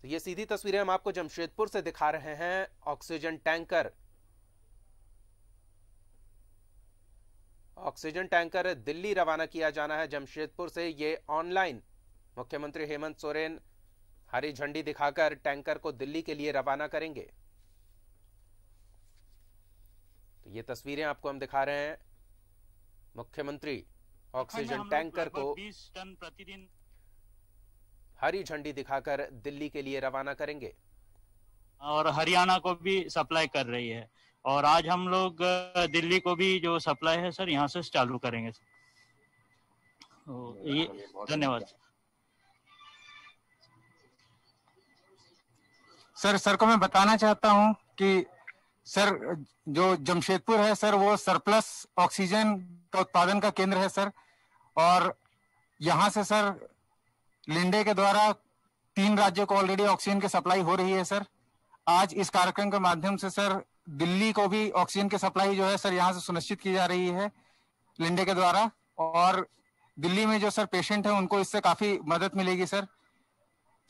तो ये सीधी तस्वीरें हम आपको जमशेदपुर से दिखा रहे हैं। ऑक्सीजन टैंकर दिल्ली रवाना किया जाना है जमशेदपुर से। ये ऑनलाइन मुख्यमंत्री हेमंत सोरेन हरी झंडी दिखाकर टैंकर को दिल्ली के लिए रवाना करेंगे। तो ये तस्वीरें आपको हम दिखा रहे हैं। मुख्यमंत्री ऑक्सीजन टैंकर को 20 टन प्रतिदिन हरी झंडी दिखाकर दिल्ली के लिए रवाना करेंगे और हरियाणा को भी सप्लाई कर रही है। और आज हम लोग दिल्ली को भी जो सप्लाई है सर यहाँ से चालू करेंगे। तो ये धन्यवाद सर को मैं बताना चाहता हूं कि सर जो जमशेदपुर है सर वो सरप्लस ऑक्सीजन का उत्पादन का केंद्र है सर। और यहाँ से सर लिंडे के द्वारा 3 राज्यों को ऑलरेडी ऑक्सीजन की सप्लाई हो रही है सर। आज इस कार्यक्रम के माध्यम से सर दिल्ली को भी ऑक्सीजन की सप्लाई जो है सर यहाँ से सुनिश्चित की जा रही है लिंडे के द्वारा। और दिल्ली में जो सर पेशेंट है उनको इससे काफी मदद मिलेगी सर।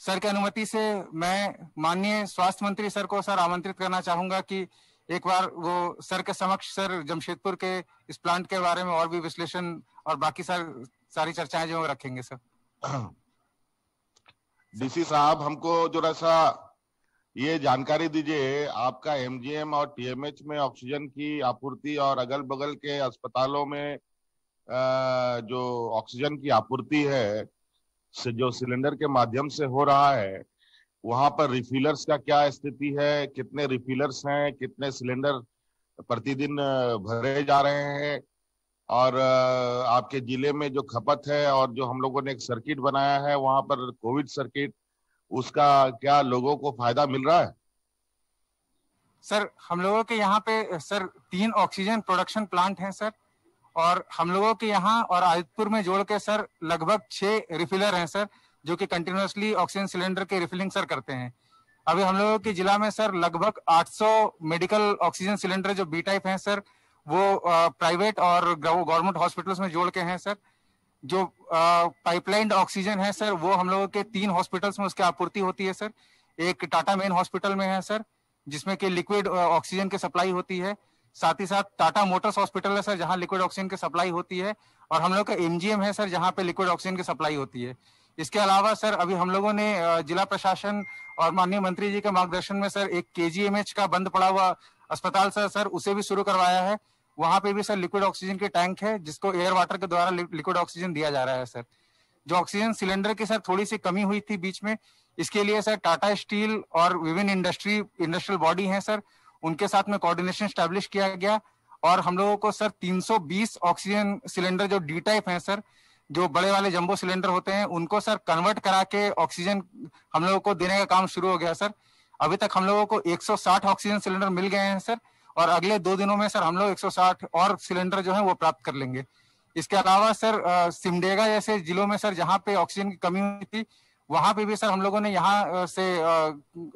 सर की अनुमति से मैं माननीय स्वास्थ्य मंत्री सर को सर आमंत्रित करना चाहूंगा कि एक बार वो सर के समक्ष सर जमशेदपुर के इस प्लांट के बारे में और भी विश्लेषण और बाकी सारी चर्चाएं जो रखेंगे सर। डीसी साहब, हमको जरा सा ये जानकारी दीजिए, आपका एमजीएम और टीएमएच में ऑक्सीजन की आपूर्ति और अगल बगल के अस्पतालों में जो ऑक्सीजन की आपूर्ति है से जो सिलेंडर के माध्यम से हो रहा है, वहां पर रिफिलर्स का क्या स्थिति है? कितने रिफिलर्स हैं? कितने सिलेंडर प्रतिदिन भरे जा रहे हैं? और आपके जिले में जो खपत है और जो हम लोगों ने एक सर्किट बनाया है वहां पर कोविड सर्किट, उसका क्या लोगों को फायदा मिल रहा है? सर हम लोगों के यहाँ पे सर 3 ऑक्सीजन प्रोडक्शन प्लांट हैं सर। और हम लोगों के यहाँ और आदित्यपुर में जोड़ के सर लगभग 6 रिफिलर हैं सर, जो कि कंटिन्यूअसली ऑक्सीजन सिलेंडर के रिफिलिंग सर करते हैं। अभी हम लोगों के जिला में सर लगभग 800 मेडिकल ऑक्सीजन सिलेंडर जो बी टाइप हैं सर वो प्राइवेट और गवर्नमेंट हॉस्पिटल्स में जोड़ के हैं सर। जो पाइपलाइन ऑक्सीजन है सर वो हम लोगों के 3 हॉस्पिटल्स में उसकी आपूर्ति होती है सर। एक टाटा मेन हॉस्पिटल में है सर जिसमें कि लिक्विड ऑक्सीजन की सप्लाई होती है। साथ ही साथ टाटा मोटर्स हॉस्पिटल है सर जहां लिक्विड ऑक्सीजन की सप्लाई होती है। और हम लोग का एमजीएम है सर जहां पे लिक्विड ऑक्सीजन की सप्लाई होती है। इसके अलावा सर अभी हम लोगों ने जिला प्रशासन और माननीय मंत्री जी के मार्गदर्शन में सर एक केजीएमएच का बंद पड़ा हुआ अस्पताल सर उसे भी शुरू करवाया है। वहां पे भी सर लिक्विड ऑक्सीजन के टैंक है जिसको एयर वाटर के द्वारा लिक्विड ऑक्सीजन दिया जा रहा है सर। जो ऑक्सीजन सिलेंडर की सर थोड़ी सी कमी हुई थी बीच में, इसके लिए सर टाटा स्टील और विभिन्न इंडस्ट्रियल बॉडी है सर, उनके साथ में कोऑर्डिनेशन स्टैब्लिश किया गया। और हम लोगों को सर 320 ऑक्सीजन सिलेंडर जो डी टाइप है सर, जो बड़े वाले जंबो सिलेंडर होते हैं, उनको सर कन्वर्ट करा के ऑक्सीजन हम लोगों को देने का काम शुरू हो गया सर। अभी तक हम लोगों को 160 ऑक्सीजन सिलेंडर मिल गए हैं सर और अगले 2 दिनों में सर हम लोग 160 और सिलेंडर जो है वो प्राप्त कर लेंगे। इसके अलावा सर सिमडेगा जैसे जिलों में सर जहाँ पे ऑक्सीजन की कमी हुई थी वहां पे भी सर हम लोगों ने यहाँ से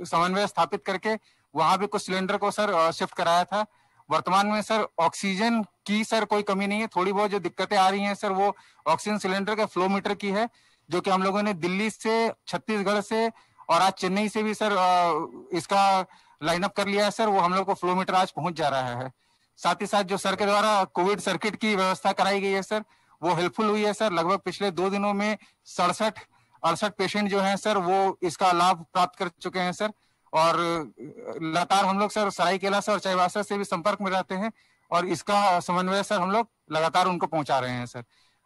समन्वय स्थापित करके वहां भी कुछ सिलेंडर को सर शिफ्ट कराया था। वर्तमान में सर ऑक्सीजन की सर कोई कमी नहीं है। थोड़ी बहुत जो दिक्कतें आ रही हैं सर वो ऑक्सीजन सिलेंडर के फ्लो मीटर की है, जो कि हम लोगों ने दिल्ली से, छत्तीसगढ़ से और आज चेन्नई से भी सर इसका लाइनअप कर लिया है सर। वो हम लोग को फ्लो मीटर आज पहुंच जा रहा है। साथ ही साथ जो सर के द्वारा कोविड सर्किट की व्यवस्था कराई गई है सर वो हेल्पफुल हुई है सर। लगभग पिछले 2 दिनों में 67-68 पेशेंट जो हैं सर वो इसका लाभ प्राप्त कर चुके हैं सर। और लगातार हम लोग सर सरायकेला से और चाईबासा से भी संपर्क में रहते हैं और इसका समन्वय सर हम लोग लगातार उनको पहुंचा रहे हैं सर।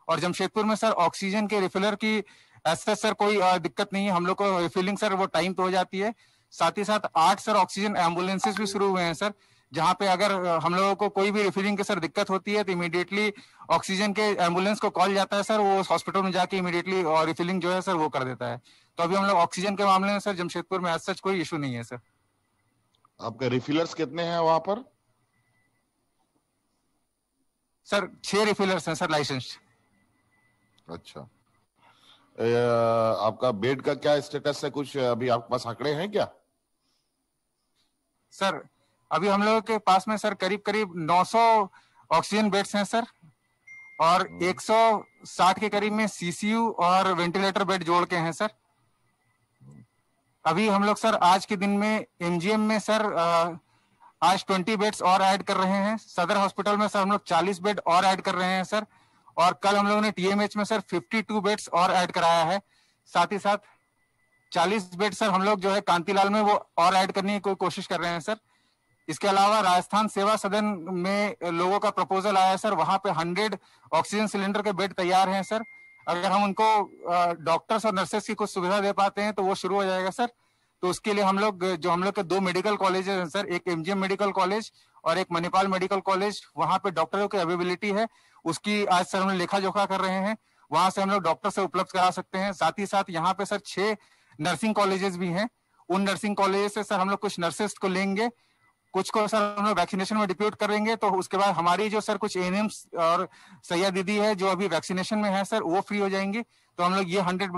और जमशेदपुर में सर ऑक्सीजन के रिफिलर की ऐसे सर कोई दिक्कत नहीं है। हम लोग को रिफिलिंग सर वो टाइम पे हो जाती है। साथ ही साथ 8 सर ऑक्सीजन एम्बुलेंसेस भी शुरू हुए हैं सर, जहां पे अगर हम लोगों को कोई भी रिफिलिंग की सर दिक्कत होती है तो इमीडिएटली ऑक्सीजन के एम्बुलेंस को कॉल जाता है सर, वो हॉस्पिटल में जाके इमीडिएटली रिफिलिंग जो है सर वो कर देता है। तो अभी हम लोग ऑक्सीजन के मामले में सर जमशेदपुर में ऐसा कोई इशू नहीं है सर। आपके रिफिलर्स कितने हैं वहां पर? सर 6 रिफिलर्स हैं सर लाइसेंस्ड। अच्छा, आपका बेड का क्या स्टेटस है? कुछ अभी आपके पास आंकड़े हैं क्या? सर अभी हम लोगों के पास में सर करीब 900 ऑक्सीजन बेड्स हैं सर और 160 के करीब में सीसीयू और वेंटिलेटर बेड जोड़ के हैं सर। अभी हम लोग सर आज के दिन में एमजीएम में सर आज 20 बेड्स और ऐड कर रहे हैं। सदर हॉस्पिटल में सर हम लोग 40 बेड और ऐड कर रहे हैं सर। और कल हम लोगों ने टीएमएच में सर 52 बेड्स और ऐड कराया है। साथ ही साथ 40 बेड सर हम लोग जो है कांतिलाल में वो और ऐड करने की कोशिश कर रहे हैं सर। इसके अलावा राजस्थान सेवा सदन में लोगों का प्रपोजल आया है सर, वहां पे 100 ऑक्सीजन सिलेंडर के बेड तैयार हैं सर। अगर हम उनको डॉक्टर्स और नर्सेस की कुछ सुविधा दे पाते हैं तो वो शुरू हो जाएगा सर। तो उसके लिए हम लोग के 2 मेडिकल कॉलेजेस हैं सर, एक एमजीएम मेडिकल कॉलेज और एक मणिपाल मेडिकल कॉलेज, वहां पे डॉक्टरों की अवेलेबिलिटी है उसकी आज सर हम लेखा जोखा कर रहे हैं। वहां से हम लोग डॉक्टर से उपलब्ध करा सकते हैं। साथ ही साथ यहाँ पे सर 6 नर्सिंग कॉलेजेस भी हैं। उन नर्सिंग कॉलेज से सर हम लोग कुछ नर्सेस को लेंगे, कुछ को सर हम लोग वैक्सीनेशन में डिप्यूट करेंगे। तो उसके बाद हमारी जो सर कुछ एएनएम्स और सैया दीदी है जो अभी वैक्सीनेशन में है सर, वो फ्री हो जाएंगी। तो हम लोग ये 100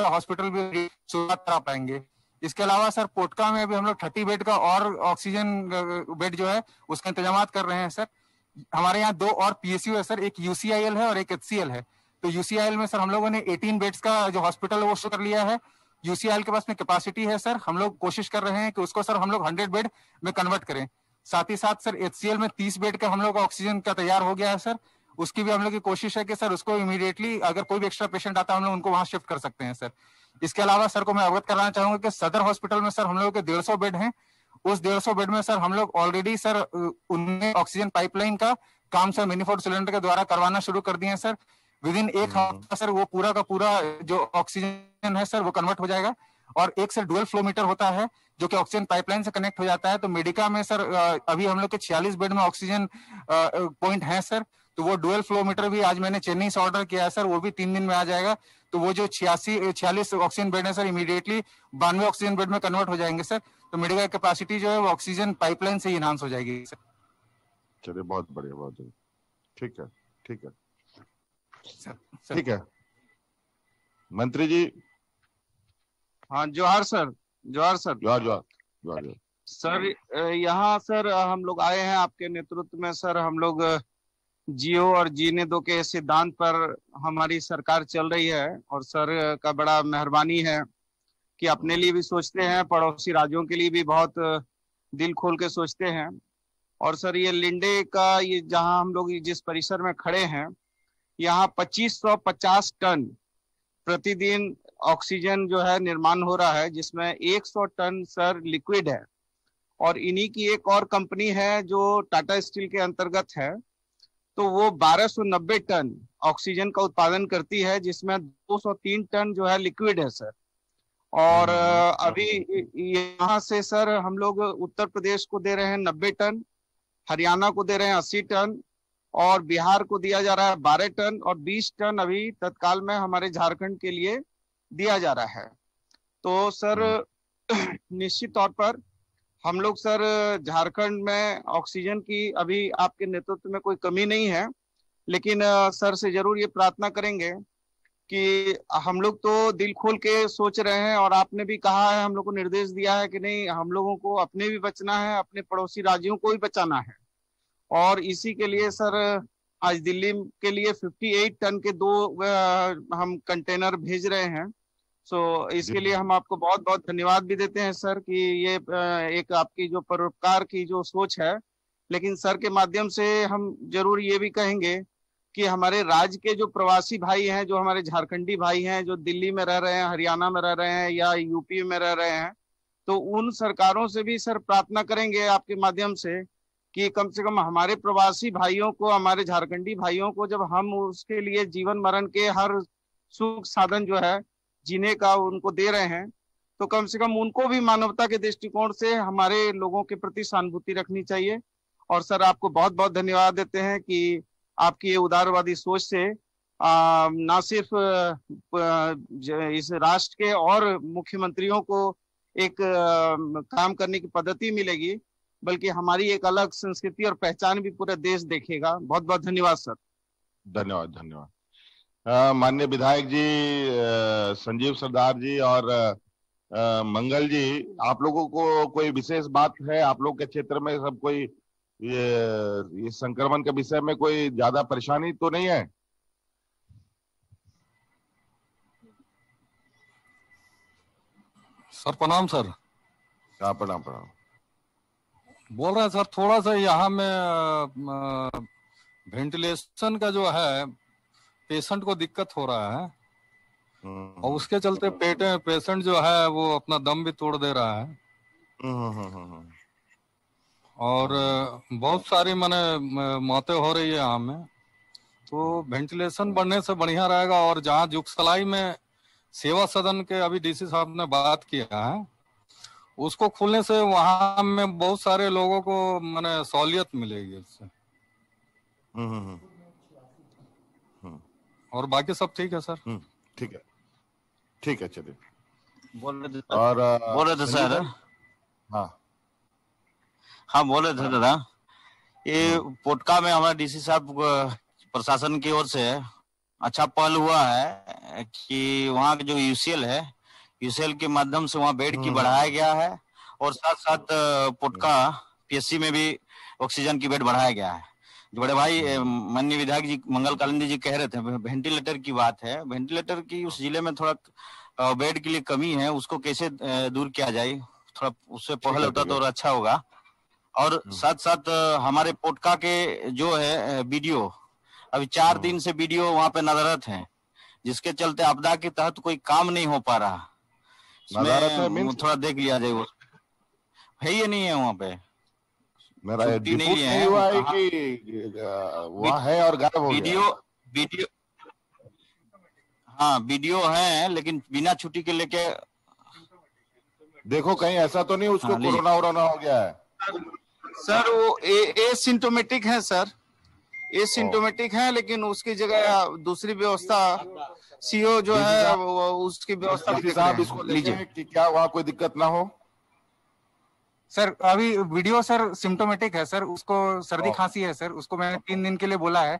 हॉस्पिटल भी शुरुआत करा पाएंगे। इसके अलावा सर पोटका में अभी हम लोग 30 बेड का और ऑक्सीजन बेड जो है उसका इंतजाम कर रहे हैं सर। हमारे यहाँ 2 और पीएसयू है सर, एक यूसीआईएल है और एक एचसीएल है। तो यूसीआईएल में सर हम लोगों ने 18 बेड्स का जो हॉस्पिटल है वो शुरू कर लिया है। यूसीआईएल के पास में कैपेसिटी है सर, हम लोग कोशिश कर रहे हैं कि उसको सर हम लोग 100 बेड में कन्वर्ट करें। साथ ही साथ सर एचसीएल में 30 बेड का हम लोग ऑक्सीजन का तैयार हो गया है सर। उसकी भी हम लोग की कोशिश है कि सर उसको इमीडिएटली अगर कोई भी एक्स्ट्रा पेशेंट आता है हम लोग उनको वहां शिफ्ट कर सकते हैं सर। इसके अलावा सर को मैं अवगत कराना चाहूंगा कि सदर हॉस्पिटल में सर हम लोग के 150 बेड हैं। उस 150 बेड में सर हम लोग ऑलरेडी सर उनमें ऑक्सीजन पाइपलाइन का काम सर मिनीफोर्ड सिलेंडर के द्वारा करवाना शुरू कर दिए हैं सर। विदिन 1 हफ्ता सर वो पूरा का पूरा जो ऑक्सीजन है सर वो कन्वर्ट हो जाएगा। और एक सर डुअल फ्लो मीटर होता है जो कि ऑक्सीजन पाइपलाइन से कनेक्ट हो जाता है। तो मेडिका में सर अभी हम लोग के 46 बेड में ऑक्सीजन पॉइंट है सर। तो वो डुअल फ्लो मीटर भी आज मैंने चेन्नई से ऑर्डर किया है सर, वो भी 3 दिन में आ जाएगा। तो वो जो 46 ऑक्सीजन बेड है सर इमीडिएटली 92 ऑक्सीजन बेड में कन्वर्ट हो जाएंगे सर। तो मेडिका कैपेसिटी जो है वो ऑक्सीजन पाइपलाइन से ही इनहांस हो जाएगी सर। चलिए बहुत बढ़िया, बहुत बढ़िया। ठीक है, ठीक है सर। ठीक है मंत्री जी। हाँ जोहार सर, जोहार सर। जोहार जोहार जोहार सर यहाँ सर हम लोग आए हैं आपके नेतृत्व में सर। हम लोग जियो और जीने दो के सिद्धांत पर हमारी सरकार चल रही है और सर का बड़ा मेहरबानी है कि अपने लिए भी सोचते हैं, पड़ोसी राज्यों के लिए भी बहुत दिल खोल के सोचते हैं। और सर ये लिंडे का ये जहां हम लोग जिस परिसर में खड़े हैं यहाँ 2550 टन प्रतिदिन ऑक्सीजन जो है निर्माण हो रहा है, जिसमें 100 टन सर लिक्विड है। और इन्हीं की एक और कंपनी है जो टाटा स्टील के अंतर्गत है, तो वो 1290 टन ऑक्सीजन का उत्पादन करती है, जिसमें 203 टन जो है लिक्विड है सर। और अभी यहाँ से सर हम लोग उत्तर प्रदेश को दे रहे हैं 90 टन, हरियाणा को दे रहे हैं 80 टन और बिहार को दिया जा रहा है 12 टन और 20 टन अभी तत्काल में हमारे झारखंड के लिए दिया जा रहा है। तो सर निश्चित तौर पर हम लोग सर झारखंड में ऑक्सीजन की अभी आपके नेतृत्व में कोई कमी नहीं है, लेकिन सर से जरूर ये प्रार्थना करेंगे कि हम लोग तो दिल खोल के सोच रहे हैं और आपने भी कहा है, हम लोग को निर्देश दिया है कि नहीं हम लोगों को अपने भी बचना है, अपने पड़ोसी राज्यों को भी बचाना है। और इसी के लिए सर आज दिल्ली के लिए 58 टन के 2 हम कंटेनर भेज रहे हैं। सो इसके लिए हम आपको बहुत बहुत धन्यवाद भी देते हैं सर कि ये एक आपकी जो परोपकार की जो सोच है। लेकिन सर के माध्यम से हम जरूर ये भी कहेंगे कि हमारे राज्य के जो प्रवासी भाई हैं, जो हमारे झारखंडी भाई हैं, जो दिल्ली में रह रहे हैं, हरियाणा में रह रहे हैं या यूपी में रह रहे हैं, तो उन सरकारों से भी सर प्रार्थना करेंगे आपके माध्यम से कि कम से कम हमारे प्रवासी भाइयों को, हमारे झारखंडी भाइयों को जब हम उसके लिए जीवन मरण के हर सुख साधन जो है जीने का उनको दे रहे हैं, तो कम से कम उनको भी मानवता के दृष्टिकोण से हमारे लोगों के प्रति सहानुभूति रखनी चाहिए। और सर आपको बहुत बहुत धन्यवाद देते हैं कि आपकी ये उदारवादी सोच से ना सिर्फ इस राष्ट्र के और मुख्यमंत्रियों को एक काम करने की पद्धति मिलेगी, बल्कि हमारी एक अलग संस्कृति और पहचान भी पूरा देश देखेगा। बहुत बहुत धन्यवाद सर। धन्यवाद धन्यवाद। माननीय विधायक जी संजीव सरदार जी और मंगल जी, आप लोगों को कोई विशेष बात है? आप लोग के क्षेत्र में सब कोई ये संक्रमण के विषय में कोई ज्यादा परेशानी तो नहीं है? सर प्रणाम सर। हाँ प्रणाम प्रणाम। बोल रहे हैं सर, थोड़ा सा यहाँ में वेंटिलेशन का जो है पेशेंट को दिक्कत हो रहा है और उसके चलते पेशेंट जो है वो अपना दम भी तोड़ दे रहा है और बहुत सारी माने मौतें हो रही है यहाँ में। तो वेंटिलेशन बढ़ने से बढ़िया रहेगा। और जहाँ जुगसलाई में सेवा सदन के अभी डीसी साहब ने बात किया है, उसको खुलने से वहां में बहुत सारे लोगों को माने सहूलियत मिलेगी उससे। और बाकी सब ठीक है सर। ठीक है, ठीक है, चलिए। बोल रहे थे और सर। हाँ बोल रहे थे दादा, ये पोटका में हमारा डीसी साहब प्रशासन की ओर से अच्छा पहल हुआ है कि वहाँ के जो यूसीएल है, यूसीएल के माध्यम से वहाँ बेड की बढ़ाया गया है और साथ साथ पोटका पीएससी में भी ऑक्सीजन की बेड बढ़ाया गया है। जो बड़े भाई माननीय विधायक जी मंगल कालिंदी जी कह रहे थे, वेंटिलेटर की बात है। वेंटिलेटर की उस जिले में थोड़ा बेड के लिए कमी है, उसको कैसे दूर किया जाए, थोड़ा उससे पहल होता तो और अच्छा होगा। और साथ साथ हमारे पोटका के जो है बीडीओ अभी 4 दिन से बीडीओ वहाँ पे नदारत हैं, जिसके चलते आपदा के तहत कोई काम नहीं हो पा रहा। इसमें थोड़ा देख लिया जाए, वो है ये नहीं है वहाँ पे, मेरा नहीं हुआ है कि वहाँ है और गायब हो गया। वीडियो हाँ वीडियो है, लेकिन बिना छुट्टी के लेके देखो कहीं ऐसा तो नहीं उसको कोरोना वोरोना हो गया है सर। वो एसिम्टोमेटिक है सर, एसिम्टोमेटिक है, लेकिन उसकी जगह दूसरी व्यवस्था सीओ जो है वो उसकी व्यवस्था साहब इसको लीजिए कि क्या वहाँ कोई दिक्कत ना हो। सर अभी वीडियो सर सिम्टोमेटिक है सर, उसको सर्दी खांसी है सर, उसको मैंने 3 दिन के लिए बोला है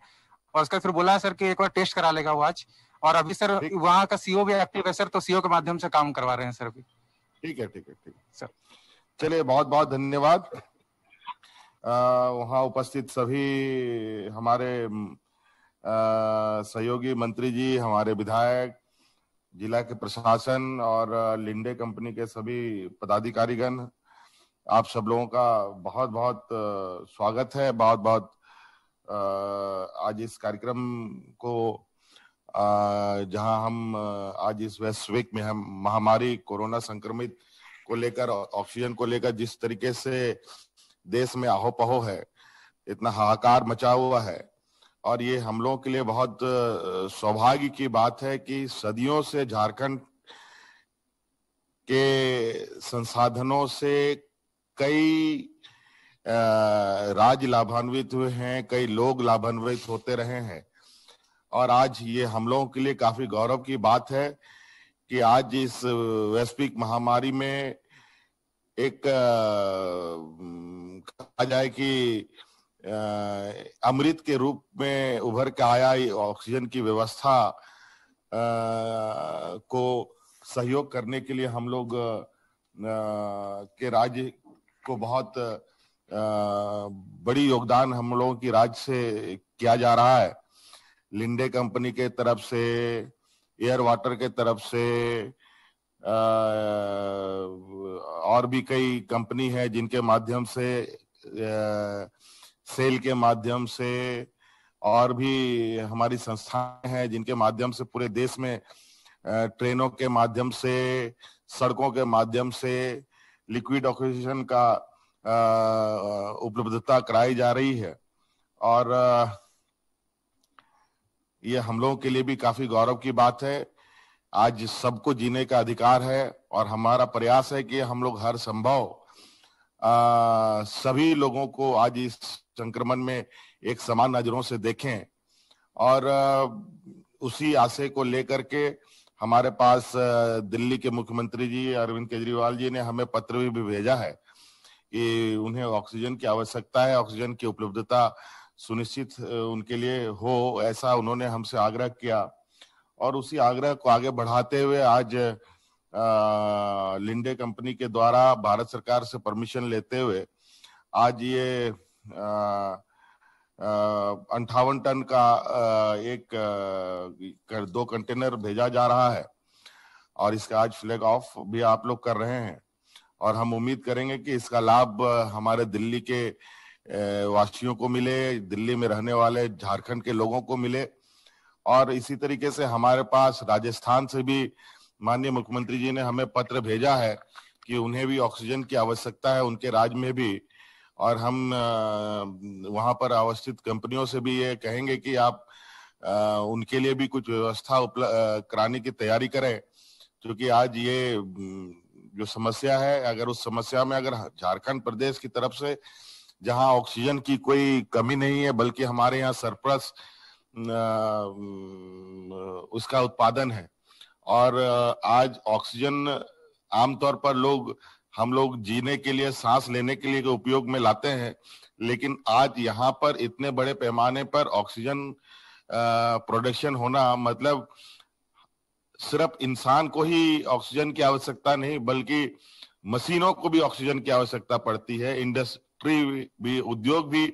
और उसका फिर बोला है सर कि एक बार टेस्ट करा लेगा वो आज। और अभी सर वहाँ का सीओ भी एक्टिव है सर, तो सीओ के माध्यम से काम करवा रहे हैं सर अभी। ठीक है, ठीक है, ठीक है सर। चलिए, बहुत बहुत धन्यवाद। वहाँ उपस्थित सभी हमारे सहयोगी मंत्री जी, हमारे विधायक, जिला के प्रशासन और लिंडे कंपनी के सभी पदाधिकारीगण, आप सब लोगों का बहुत बहुत स्वागत है। बहुत बहुत आज इस कार्यक्रम को जहां हम आज इस वैश्विक में हम महामारी कोरोना संक्रमित को लेकर, ऑक्सीजन को लेकर जिस तरीके से देश में आहो-पहो है, इतना हाहाकार मचा हुआ है, और ये हम लोगों के लिए बहुत सौभाग्य की बात है कि सदियों से झारखंड के संसाधनों से कई राज्य लाभान्वित हुए हैं, कई लोग लाभान्वित होते रहे हैं, और आज ये हम लोगों के लिए काफी गौरव की बात है कि आज इस वैश्विक महामारी में एक कहा जाए कि अमृत के रूप में उभर के आया ऑक्सीजन की व्यवस्था को सहयोग करने के लिए हम लोग के राज्य को बहुत बड़ी योगदान हम लोगों की राज्य से किया जा रहा है। लिंडे कंपनी के तरफ से, एयर वाटर के तरफ से, और भी कई कंपनी है जिनके माध्यम से, सेल के माध्यम से, और भी हमारी संस्थाएं हैं जिनके माध्यम से पूरे देश में ट्रेनों के माध्यम से, सड़कों के माध्यम से लिक्विड ऑक्सीजन का उपलब्धता कराई जा रही है। और ये हम लोगों के लिए भी काफी गौरव की बात है। आज सबको जीने का अधिकार है और हमारा प्रयास है कि हम लोग हर संभव सभी लोगों को आज इस संक्रमण में एक समान नजरों से देखें, और उसी आशय को लेकर के हमारे पास दिल्ली के मुख्यमंत्री जी अरविंद केजरीवाल जी ने हमें पत्र भी भेजा है कि उन्हें ऑक्सीजन की आवश्यकता है, ऑक्सीजन की उपलब्धता सुनिश्चित उनके लिए हो, ऐसा उन्होंने हमसे आग्रह किया। और उसी आग्रह को आगे बढ़ाते हुए आज लिंडे कंपनी के द्वारा भारत सरकार से परमिशन लेते हुए आज ये 58 टन का 2 कंटेनर भेजा जा रहा है। और इसका आज फ्लैग ऑफ भी आप लोग कर रहे हैं। और हम उम्मीद करेंगे कि इसका लाभ हमारे दिल्ली के वासियों को मिले, दिल्ली में रहने वाले झारखंड के लोगों को मिले। और इसी तरीके से हमारे पास राजस्थान से भी माननीय मुख्यमंत्री जी ने हमें पत्र भेजा है कि उन्हें भी ऑक्सीजन की आवश्यकता है, उनके राज्य में भी। और हम वहां पर अवस्थित कंपनियों से भी ये कहेंगे कि आप उनके लिए भी कुछ व्यवस्था कराने की तैयारी करें, क्योंकि आज ये जो समस्या है, अगर उस समस्या में अगर झारखंड प्रदेश की तरफ से जहां ऑक्सीजन की कोई कमी नहीं है, बल्कि हमारे यहाँ सरप्लस उसका उत्पादन है। और आज ऑक्सीजन आमतौर पर हम लोग जीने के लिए, सांस लेने के लिए उपयोग में लाते हैं, लेकिन आज यहाँ पर इतने बड़े पैमाने पर ऑक्सीजन प्रोडक्शन होना, मतलब सिर्फ इंसान को ही ऑक्सीजन की आवश्यकता नहीं, बल्कि मशीनों को भी ऑक्सीजन की आवश्यकता पड़ती है। इंडस्ट्री भी, उद्योग भी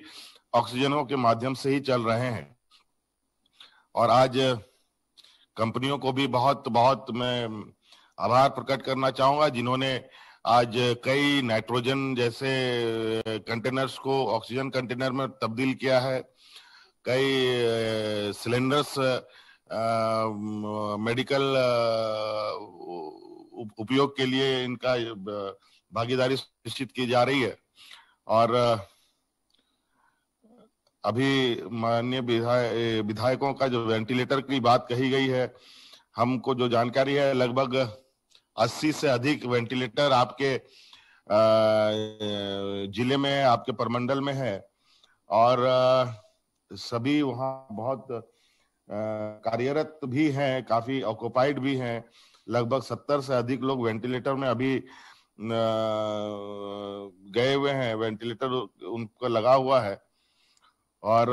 ऑक्सीजनों के माध्यम से ही चल रहे हैं। और आज कंपनियों को भी बहुत बहुत मैं आभार प्रकट करना चाहूंगा, जिन्होंने आज कई नाइट्रोजन जैसे कंटेनर्स को ऑक्सीजन कंटेनर में तब्दील किया है, कई सिलेंडर्स मेडिकल उपयोग के लिए इनका भागीदारी सुनिश्चित की जा रही है। और अभी माननीय विधायकों का जो वेंटिलेटर की बात कही गई है, हमको जो जानकारी है लगभग 80 से अधिक वेंटिलेटर आपके जिले में, आपके प्रमंडल में है। और सभी वहाँ बहुत कार्यरत भी हैं, काफी ऑक्युपाइड भी हैं। लगभग 70 से अधिक लोग वेंटिलेटर में अभी गए हुए हैं, वेंटिलेटर उनको लगा हुआ है। और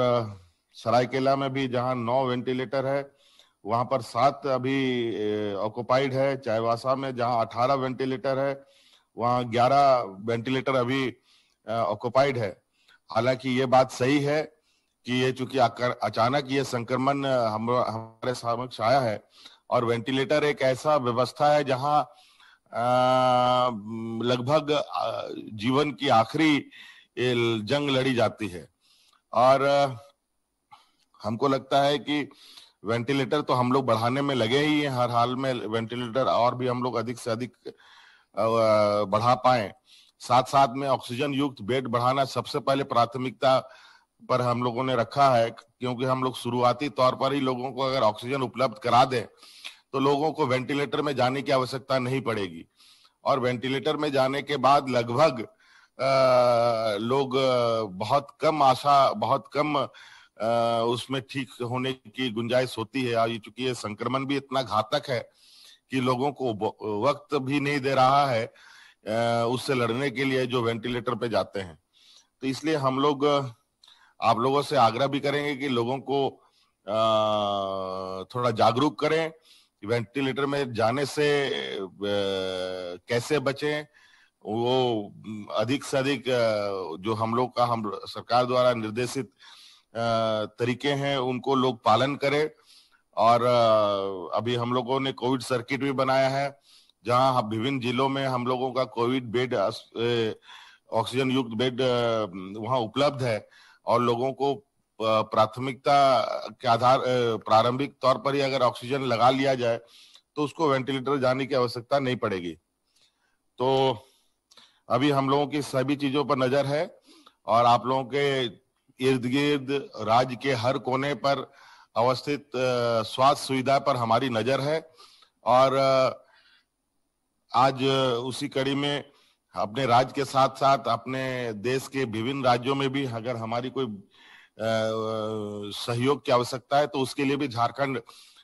सरायकेला में भी जहां 9 वेंटिलेटर है, वहां पर 7 अभी ऑक्युपाइड है। चाईबासा में जहां 18 वेंटिलेटर है, वहां 11 वेंटिलेटर अभी ऑक्युपाइड है। हालांकि ये बात सही है कि ये चूंकि अचानक ये संक्रमण हमारे समक्ष आया है, और वेंटिलेटर एक ऐसा व्यवस्था है जहां लगभग जीवन की आखिरी जंग लड़ी जाती है। और हमको लगता है कि वेंटिलेटर तो हम लोग बढ़ाने में लगे ही हैं, हर हाल में वेंटिलेटर और भी हम लोग अधिक से अधिक बढ़ा पाए। साथ साथ में ऑक्सीजन युक्त बेड बढ़ाना सबसे पहले प्राथमिकता पर हम लोगों ने रखा है, क्योंकि हम लोग शुरुआती तौर पर ही लोगों को अगर ऑक्सीजन उपलब्ध करा दें तो लोगों को वेंटिलेटर में जाने की आवश्यकता नहीं पड़ेगी। और वेंटिलेटर में जाने के बाद लगभग लोग बहुत कम उसमें ठीक होने की गुंजाइश होती है। और चूंकि ये संक्रमण भी इतना घातक है कि लोगों को वक्त भी नहीं दे रहा है उससे लड़ने के लिए जो वेंटिलेटर पे जाते हैं। तो इसलिए हम लोग आप लोगों से आग्रह भी करेंगे कि लोगों को थोड़ा जागरूक करें, वेंटिलेटर में जाने से कैसे बचें। वो अधिक से अधिक जो हम सरकार द्वारा निर्देशित तरीके हैं उनको लोग पालन करें। और अभी हम लोगों ने कोविड सर्किट भी बनाया है, जहां विभिन्न जिलों में हम लोगों का कोविड बेड, ऑक्सीजन युक्त बेड वहां उपलब्ध है। और लोगों को प्राथमिकता के आधार प्रारंभिक तौर पर ही अगर ऑक्सीजन लगा लिया जाए तो उसको वेंटिलेटर जाने की आवश्यकता नहीं पड़ेगी। तो अभी हम लोगों की सभी चीजों पर नजर है, और आप लोगों के इर्द गिर्द राज्य के हर कोने पर अवस्थित स्वास्थ्य सुविधा पर हमारी नजर है। और आज उसी कड़ी में अपने राज्य के साथ साथ अपने देश के विभिन्न राज्यों में भी अगर हमारी कोई सहयोग की आवश्यकता है तो उसके लिए भी झारखंड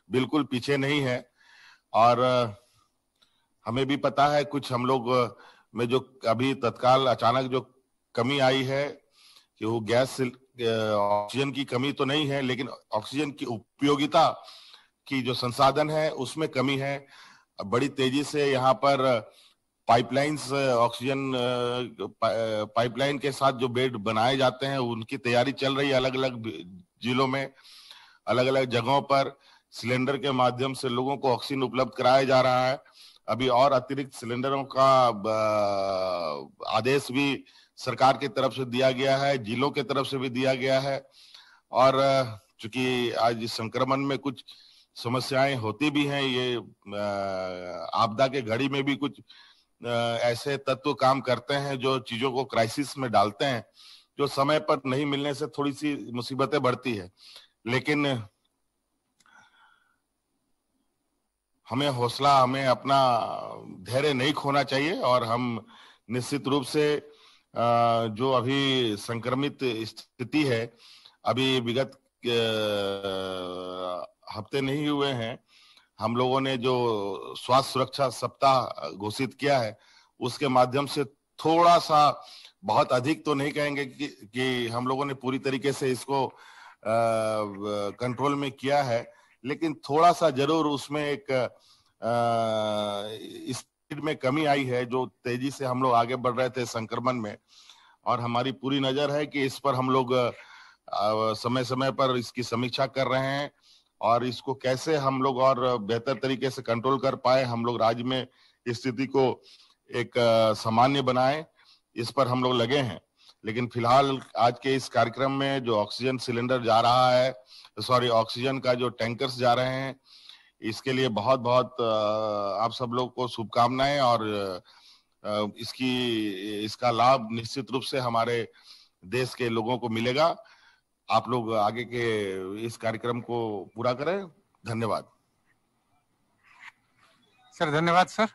बिल्कुल पीछे नहीं है। और हमें भी पता है कुछ हम लोग में जो अभी तत्काल अचानक जो कमी आई है कि वो गैस ऑक्सीजन की कमी तो नहीं है, लेकिन ऑक्सीजन की उपयोगिता की जो संसाधन है उसमें कमी है। बड़ी तेजी से यहाँ पर पाइपलाइंस, ऑक्सीजन पाइपलाइन के साथ जो बेड बनाए जाते हैं उनकी तैयारी चल रही है अलग अलग जिलों में, अलग अलग जगहों पर। सिलेंडर के माध्यम से लोगों को ऑक्सीजन उपलब्ध कराया जा रहा है। अभी और अतिरिक्त सिलेंडरों का आदेश भी सरकार की तरफ से दिया गया है, जिलों की तरफ से भी दिया गया है। और चूंकि आज इस संक्रमण में कुछ समस्याएं होती भी हैं, ये आपदा के घड़ी में भी कुछ ऐसे तत्व काम करते हैं जो चीजों को क्राइसिस में डालते हैं, जो समय पर नहीं मिलने से थोड़ी सी मुसीबतें बढ़ती है। लेकिन हमें हौसला, हमें अपना धैर्य नहीं खोना चाहिए और हम निश्चित रूप से जो अभी संक्रमित स्थिति है, अभी विगत हफ्ते नहीं हुए हैं, हम लोगों ने जो स्वास्थ्य सुरक्षा सप्ताह घोषित किया है, उसके माध्यम से थोड़ा सा, बहुत अधिक तो नहीं कहेंगे कि हम लोगों ने पूरी तरीके से इसको कंट्रोल में किया है, लेकिन थोड़ा सा जरूर उसमें एक स्पीड में कमी आई है, जो तेजी से हम लोग आगे बढ़ रहे थे संक्रमण में। और हमारी पूरी नजर है कि इस पर हम लोग समय समय पर इसकी समीक्षा कर रहे हैं और इसको कैसे हम लोग और बेहतर तरीके से कंट्रोल कर पाए, हम लोग राज्य में स्थिति को एक सामान्य बनाएं, इस पर हम लोग लगे हैं। लेकिन फिलहाल आज के इस कार्यक्रम में जो ऑक्सीजन सिलेंडर जा रहा है, ऑक्सीजन का जो टैंकर्स जा रहे हैं, इसके लिए बहुत बहुत आप सब लोग को शुभकामनाएं। और इसका लाभ निश्चित रूप से हमारे देश के लोगों को मिलेगा। आप लोग आगे के इस कार्यक्रम को पूरा करें। धन्यवाद सर। धन्यवाद सर।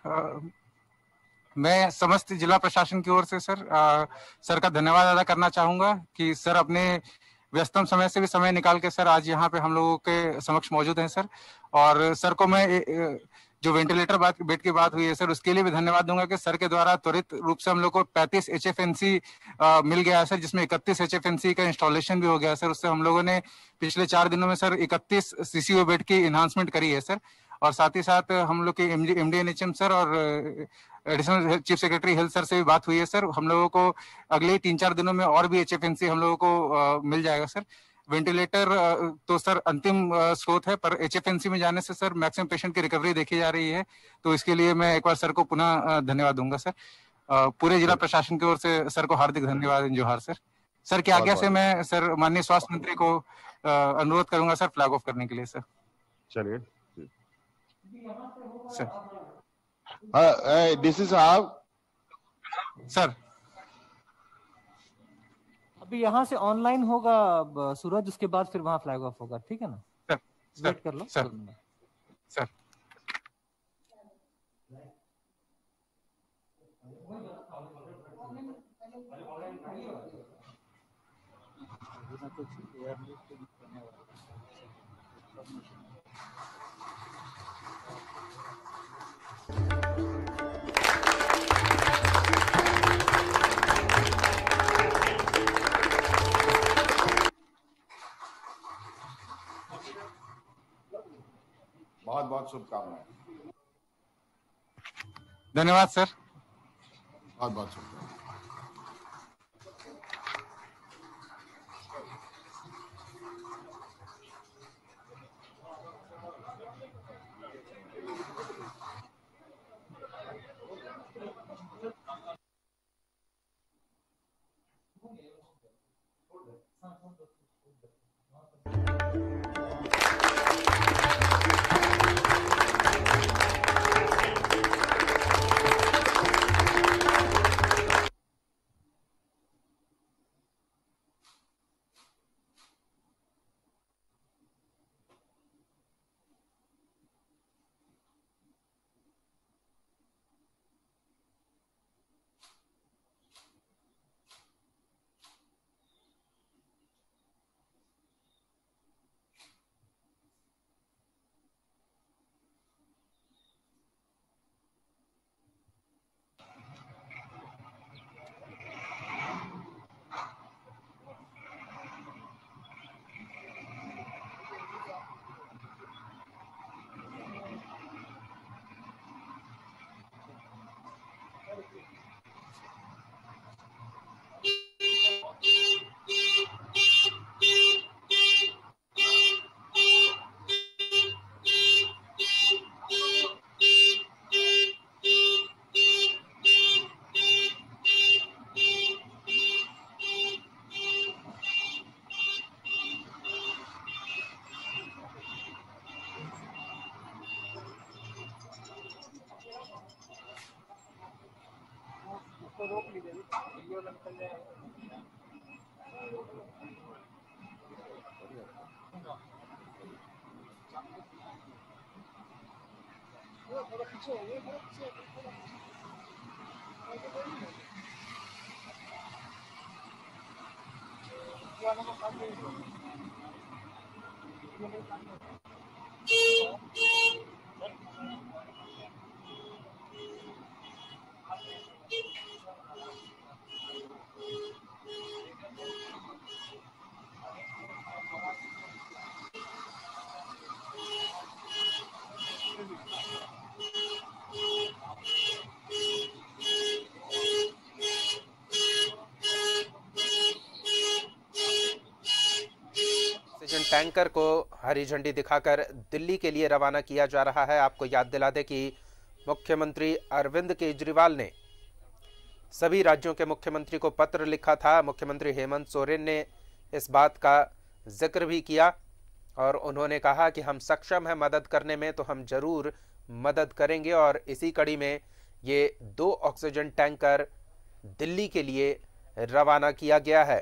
मैं समस्त जिला प्रशासन की ओर से सर का धन्यवाद अदा करना चाहूंगा कि सर अपने व्यस्तम समय से भी समय निकाल के सर आज यहाँ पे हम लोगों के समक्ष मौजूद हैं सर। और सर को मैं जो वेंटिलेटर बेड की बात हुई है सर, उसके लिए भी धन्यवाद दूंगा कि सर के द्वारा त्वरित रूप से हम लोग को 35 HFNC मिल गया है सर, जिसमें 31 HFNC का इंस्टॉलेशन भी हो गया सर। उससे हम लोगों ने पिछले 4 दिनों में सर 31 CCO बेड की इन्हांसमेंट करी है सर। और साथ ही साथ हम लोग के MD NHM सर और additional chief secretary health sir से भी बात हुई है सर। हम लोगों को अगले 3-4 दिनों में और भी HFNC हम लोगों को मिल जाएगा सर। वेंटिलेटर तो सर अंतिम स्रोत है, पर HFNC में जाने से सर मैक्सिमम पेशेंट की रिकवरी देखी जा रही है, तो इसके लिए मैं एक बार सर को पुनः धन्यवाद दूंगा सर। पूरे जिला प्रशासन की ओर से सर को हार्दिक धन्यवाद, जोहार सर। सर की आज्ञा से मैं सर माननीय स्वास्थ्य मंत्री को अनुरोध करूंगा सर फ्लैग ऑफ करने के लिए सर। चलिए सर। डीसी साहब सर अभी यहाँ से ऑनलाइन होगा सूरज, उसके बाद फिर वहाँ फ्लैग ऑफ होगा, ठीक है ना सर? वेट कर लो सर। सर बहुत बहुत शुभकामनाएं। धन्यवाद सर। बहुत बहुत शुभकामनाएं। ऑक्सीजन टैंकर को हरी झंडी दिखाकर दिल्ली के लिए रवाना किया जा रहा है। आपको याद दिला दें कि मुख्यमंत्री अरविंद केजरीवाल ने सभी राज्यों के मुख्यमंत्री को पत्र लिखा था। मुख्यमंत्री हेमंत सोरेन ने इस बात का जिक्र भी किया और उन्होंने कहा कि हम सक्षम हैं मदद करने में, तो हम जरूर मदद करेंगे। और इसी कड़ी में ये 2 ऑक्सीजन टैंकर दिल्ली के लिए रवाना किया गया है।